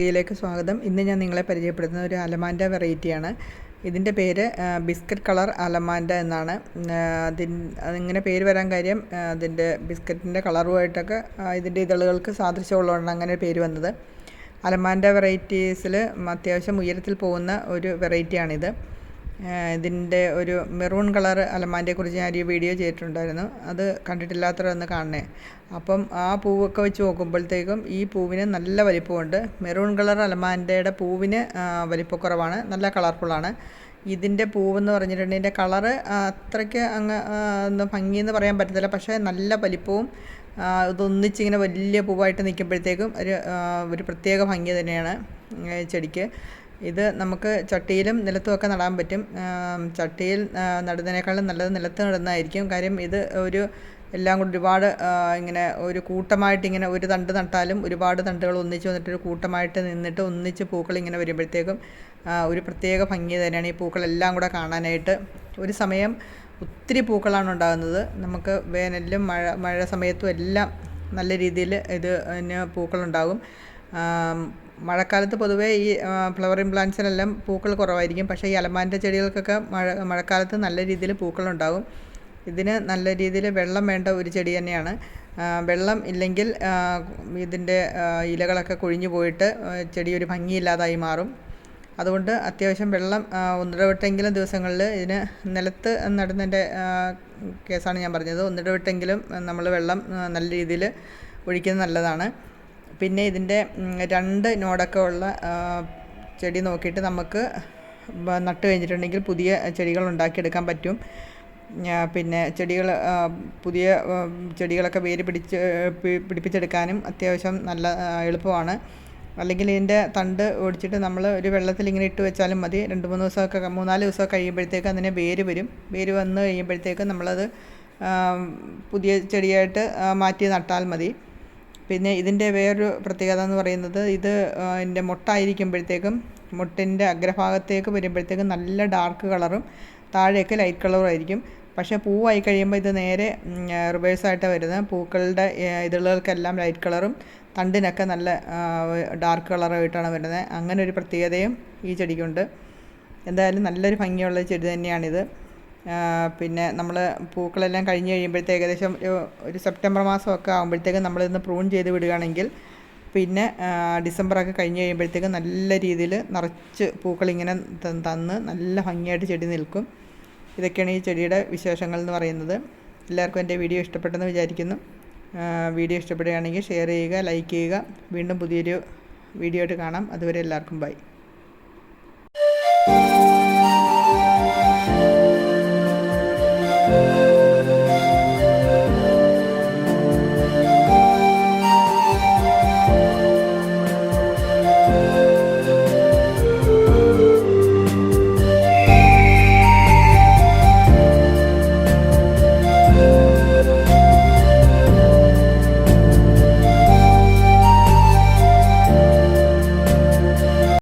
ഇതിലേക്ക് സ്വാഗതം. ഇന്ന് ഞാൻ നിങ്ങളെ പരിചയപ്പെടുത്തുന്ന ഒരു അലമാൻഡ വെറൈറ്റിയാണ്. ഇതിൻ്റെ പേര് ബിസ്ക്കറ്റ് കളർ അലമാൻഡ എന്നാണ്. അതിങ്ങനെ പേര് വരാൻ കാര്യം അതിൻ്റെ ബിസ്ക്കറ്റിൻ്റെ കളറുമായിട്ടൊക്കെ ഇതിൻ്റെ ഇതളുകൾക്ക് സാദൃശ്യമുള്ളതുകൊണ്ടാണ് അങ്ങനെ പേര് വന്നത്. അലമാൻഡ വെറൈറ്റീസിൽ അത്യാവശ്യം ഉയരത്തിൽ പോകുന്ന ഒരു വെറൈറ്റിയാണിത്. ഇതിൻ്റെ ഒരു മെറൂൺ കളർ അലമാൻഡയെക്കുറിച്ച് ഞാനൊരു വീഡിയോ ചെയ്തിട്ടുണ്ടായിരുന്നു. അത് കണ്ടിട്ടില്ലാത്തവരൊന്ന് കാണണേ. അപ്പം ആ പൂവൊക്കെ വെച്ച് നോക്കുമ്പോഴത്തേക്കും ഈ പൂവിന് നല്ല വലിപ്പമുണ്ട്. മെറൂൺ കളർ അലമാൻഡയുടെ പൂവിന് വലിപ്പക്കുറവാണ്, നല്ല കളർഫുള്ളാണ്. ഇതിൻ്റെ പൂവെന്ന് പറഞ്ഞിട്ടുണ്ടെങ്കിൽ ഇതിൻ്റെ കളറ് അത്രയ്ക്ക് ഒന്ന് ഭംഗിയെന്ന് പറയാൻ പറ്റത്തില്ല, പക്ഷേ നല്ല വലിപ്പവും ഇതൊന്നിച്ചിങ്ങനെ വലിയ പൂവായിട്ട് നിൽക്കുമ്പോഴത്തേക്കും ഒരു പ്രത്യേക ഭംഗി തന്നെയാണ് ചെടിക്ക്. ഇത് നമുക്ക് ചട്ടിയിലും നിലത്തുമൊക്കെ നടാൻ പറ്റും. ചട്ടിയിൽ നടുന്നതിനേക്കാളും നല്ലത് നിലത്ത് നടുന്നതായിരിക്കും. കാര്യം ഇത് എല്ലാം കൂടി ഒരുപാട് ഇങ്ങനെ ഒരു കൂട്ടമായിട്ട് ഇങ്ങനെ ഒരു തണ്ട് നട്ടാലും ഒരുപാട് തണ്ടുകൾ ഒന്നിച്ച് വന്നിട്ടൊരു കൂട്ടമായിട്ട് നിന്നിട്ട് ഒന്നിച്ച് പൂക്കൾ ഇങ്ങനെ വരുമ്പോഴത്തേക്കും ഒരു പ്രത്യേക ഭംഗി തന്നെയാണ് ഈ പൂക്കളെല്ലാം കൂടെ കാണാനായിട്ട്. ഒരു സമയം ഒത്തിരി പൂക്കളാണ് ഉണ്ടാകുന്നത്. നമുക്ക് വേനലിലും മഴ സമയത്തും എല്ലാം നല്ല രീതിയിൽ ഇതിന് പൂക്കളുണ്ടാകും. മഴക്കാലത്ത് പൊതുവേ ഈ ഫ്ലവറിങ് പ്ലാന്റ്സിനെല്ലാം പൂക്കൾ കുറവായിരിക്കും. പക്ഷേ ഈ അലമാൻഡ ചെടികൾക്കൊക്കെ മഴക്കാലത്ത് നല്ല രീതിയിൽ പൂക്കളുണ്ടാകും. ഇതിന് നല്ല രീതിയിൽ വെള്ളം വേണ്ട ഒരു ചെടി തന്നെയാണ്. വെള്ളം ഇല്ലെങ്കിൽ ഇതിൻ്റെ ഇലകളൊക്കെ കൊഴിഞ്ഞു പോയിട്ട് ചെടി ഒരു ഭംഗിയില്ലാതായി മാറും. അതുകൊണ്ട് അത്യാവശ്യം വെള്ളം ഒന്നിടവിട്ടെങ്കിലും ദിവസങ്ങളിൽ ഇതിന് നിലത്ത് നടുന്നതിൻ്റെ കേസാണ് ഞാൻ പറഞ്ഞത്. ഒന്നിടവിട്ടെങ്കിലും നമ്മൾ വെള്ളം നല്ല രീതിയിൽ ഒഴിക്കുന്നത് നല്ലതാണ്. പിന്നെ ഇതിൻ്റെ 2 നോടൊക്കെ ഉള്ള ചെടി നോക്കിയിട്ട് നമുക്ക് നട്ട് കഴിഞ്ഞിട്ടുണ്ടെങ്കിൽ പുതിയ ചെടികൾ ഉണ്ടാക്കിയെടുക്കാൻ പറ്റും. പിന്നെ പുതിയ ചെടികളൊക്കെ വേര് പിടിപ്പിച്ചെടുക്കാനും അത്യാവശ്യം നല്ല എളുപ്പമാണ്. അല്ലെങ്കിൽ ഇതിൻ്റെ തണ്ട് ഒടിച്ചിട്ട് നമ്മൾ ഒരു വെള്ളത്തിൽ ഇങ്ങനെ ഇട്ട് വെച്ചാലും മതി. 2-3 ദിവസമൊക്കെ 3-4 ദിവസമൊക്കെ കഴിയുമ്പോഴത്തേക്ക് അതിന് വേര് വരും. വേര് വന്ന് കഴിയുമ്പോഴത്തേക്ക് നമ്മളത് പുതിയ ചെടിയായിട്ട് മാറ്റി നട്ടാൽ മതി. പിന്നെ ഇതിൻ്റെ വേറൊരു പ്രത്യേകത എന്ന് പറയുന്നത് ഇതിൻ്റെ മുട്ടായിരിക്കുമ്പോഴത്തേക്കും മുട്ടിൻ്റെ അഗ്രഭാഗത്തേക്ക് വരുമ്പോഴത്തേക്കും നല്ല ഡാർക്ക് കളറും താഴെയൊക്കെ ലൈറ്റ് കളറും ആയിരിക്കും. പക്ഷേ പൂവായി കഴിയുമ്പോൾ ഇത് നേരെ റിവേഴ്സായിട്ട് വരുന്നത്. പൂക്കളുടെ ഇതളുകൾക്കെല്ലാം ലൈറ്റ് കളറും തണ്ടിനൊക്കെ നല്ല ഡാർക്ക് കളറായിട്ടാണ് വരുന്നത്. അങ്ങനെ ഒരു പ്രത്യേകതയും ഈ ചെടിക്കുണ്ട്. എന്തായാലും നല്ലൊരു ഭംഗിയുള്ള ചെടി തന്നെയാണിത്. പിന്നെ നമ്മൾ പൂക്കളെല്ലാം കഴിഞ്ഞ് കഴിയുമ്പോഴത്തേക്ക് ഏകദേശം ഒരു സെപ്റ്റംബർ മാസമൊക്കെ ആകുമ്പോഴത്തേക്കും നമ്മളിന്ന് പ്രൂൺ ചെയ്ത് വിടുകയാണെങ്കിൽ പിന്നെ ഡിസംബറൊക്കെ കഴിഞ്ഞ് കഴിയുമ്പോഴത്തേക്കും നല്ല രീതിയിൽ നിറച്ച് പൂക്കളിങ്ങനെ തന്ന് നല്ല ഭംഗിയായിട്ട് ചെടി നിൽക്കും. ഇതൊക്കെയാണ് ഈ ചെടിയുടെ വിശേഷങ്ങൾ എന്ന് പറയുന്നത്. എല്ലാവർക്കും എൻ്റെ വീഡിയോ ഇഷ്ടപ്പെട്ടെന്ന് വിചാരിക്കുന്നു. വീഡിയോ ഇഷ്ടപ്പെടുകയാണെങ്കിൽ ഷെയർ ചെയ്യുക, ലൈക്ക് ചെയ്യുക. വീണ്ടും പുതിയൊരു വീഡിയോ ആയിട്ട് കാണാം. അതുവരെ എല്ലാവർക്കും ബൈ.